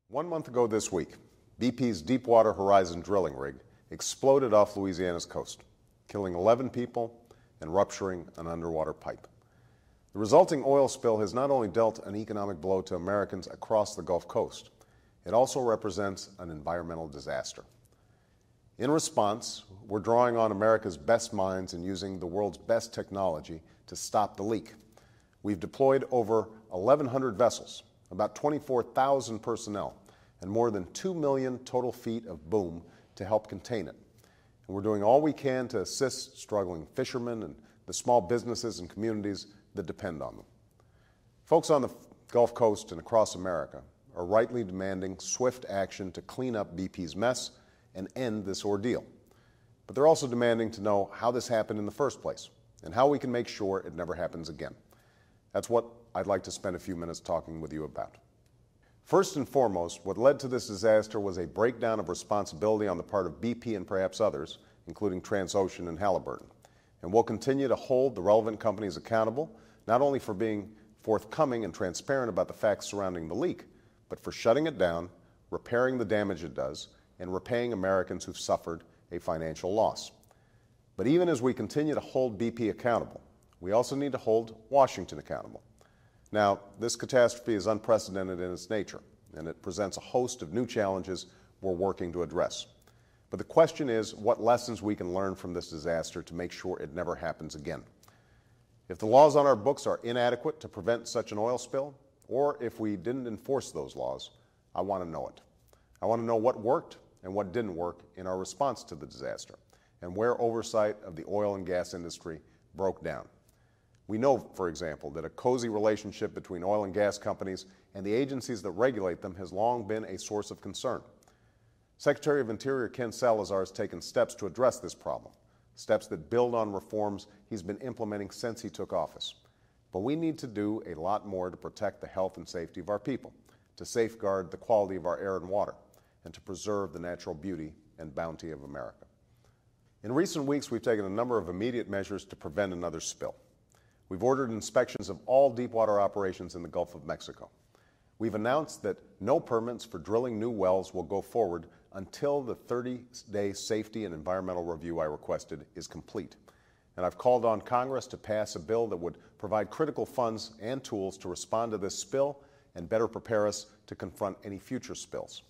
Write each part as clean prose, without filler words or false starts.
1 month ago this week, BP's Deepwater Horizon drilling rig exploded off Louisiana's coast, killing 11 people and rupturing an underwater pipe. The resulting oil spill has not only dealt an economic blow to Americans across the Gulf Coast, it also represents an environmental disaster. In response, we're drawing on America's best minds and using the world's best technology to stop the leak. We've deployed over 1,100 vessels, about 24,000 personnel, and more than 2 million total feet of boom to help contain it. And we're doing all we can to assist struggling fishermen and the small businesses and communities that depend on them. Folks on the Gulf Coast and across America are rightly demanding swift action to clean up BP's mess and end this ordeal. But they're also demanding to know how this happened in the first place and how we can make sure it never happens again. That's what I'd like to spend a few minutes talking with you about. First and foremost, what led to this disaster was a breakdown of responsibility on the part of BP and perhaps others, including Transocean and Halliburton. And we'll continue to hold the relevant companies accountable, not only for being forthcoming and transparent about the facts surrounding the leak, but for shutting it down, repairing the damage it does, and repaying Americans who've suffered a financial loss. But even as we continue to hold BP accountable, we also need to hold Washington accountable. Now, this catastrophe is unprecedented in its nature, and it presents a host of new challenges we're working to address. But the question is what lessons we can learn from this disaster to make sure it never happens again. If the laws on our books are inadequate to prevent such an oil spill, or if we didn't enforce those laws, I want to know it. I want to know what worked and what didn't work in our response to the disaster, and where oversight of the oil and gas industry broke down. We know, for example, that a cozy relationship between oil and gas companies and the agencies that regulate them has long been a source of concern. Secretary of Interior Ken Salazar has taken steps to address this problem, steps that build on reforms he's been implementing since he took office. But we need to do a lot more to protect the health and safety of our people, to safeguard the quality of our air and water, and to preserve the natural beauty and bounty of America. In recent weeks, we've taken a number of immediate measures to prevent another spill. We've ordered inspections of all deepwater operations in the Gulf of Mexico. We've announced that no permits for drilling new wells will go forward until the 30-day safety and environmental review I requested is complete. And I've called on Congress to pass a bill that would provide critical funds and tools to respond to this spill and better prepare us to confront any future spills.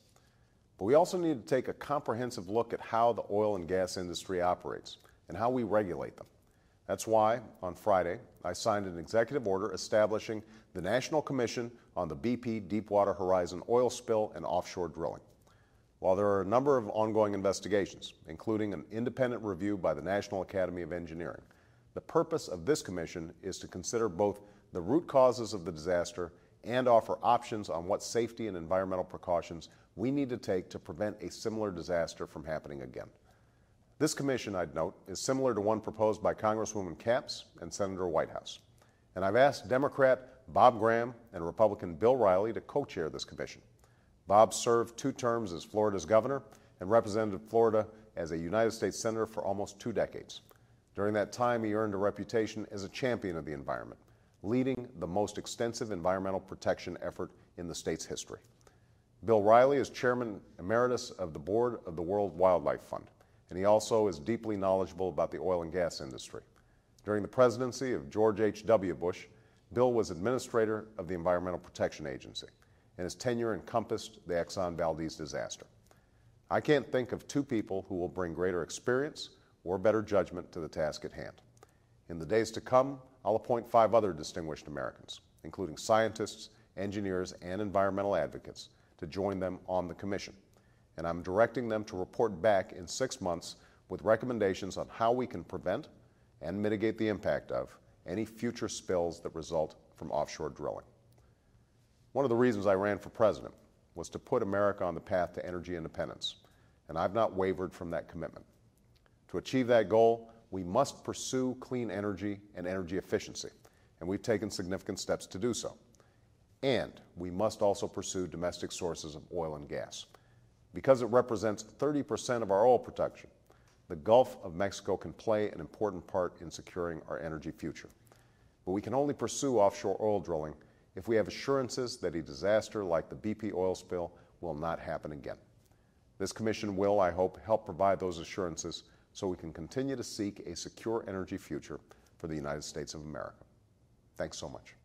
But we also need to take a comprehensive look at how the oil and gas industry operates and how we regulate them. That's why, on Friday, I signed an executive order establishing the National Commission on the BP Deepwater Horizon oil spill and offshore drilling. While there are a number of ongoing investigations, including an independent review by the National Academy of Engineering, the purpose of this commission is to consider both the root causes of the disaster and offer options on what safety and environmental precautions we need to take to prevent a similar disaster from happening again. This commission, I'd note, is similar to one proposed by Congresswoman Capps and Senator Whitehouse. And I've asked Democrat Bob Graham and Republican Bill Riley to co-chair this commission. Bob served 2 terms as Florida's governor and represented Florida as a United States senator for almost 2 decades. During that time, he earned a reputation as a champion of the environment, leading the most extensive environmental protection effort in the state's history. Bill Riley is chairman emeritus of the board of the World Wildlife Fund, and he also is deeply knowledgeable about the oil and gas industry. During the presidency of George H.W. Bush, Bill was administrator of the Environmental Protection Agency, and his tenure encompassed the Exxon Valdez disaster. I can't think of 2 people who will bring greater experience or better judgment to the task at hand. In the days to come, I'll appoint 5 other distinguished Americans, including scientists, engineers, and environmental advocates, to join them on the commission. And I'm directing them to report back in 6 months with recommendations on how we can prevent and mitigate the impact of any future spills that result from offshore drilling. One of the reasons I ran for president was to put America on the path to energy independence, and I've not wavered from that commitment. To achieve that goal, we must pursue clean energy and energy efficiency, and we've taken significant steps to do so. And we must also pursue domestic sources of oil and gas. Because it represents 30% of our oil production, the Gulf of Mexico can play an important part in securing our energy future. But we can only pursue offshore oil drilling if we have assurances that a disaster like the BP oil spill will not happen again. This commission will, I hope, help provide those assurances so we can continue to seek a secure energy future for the United States of America. Thanks so much.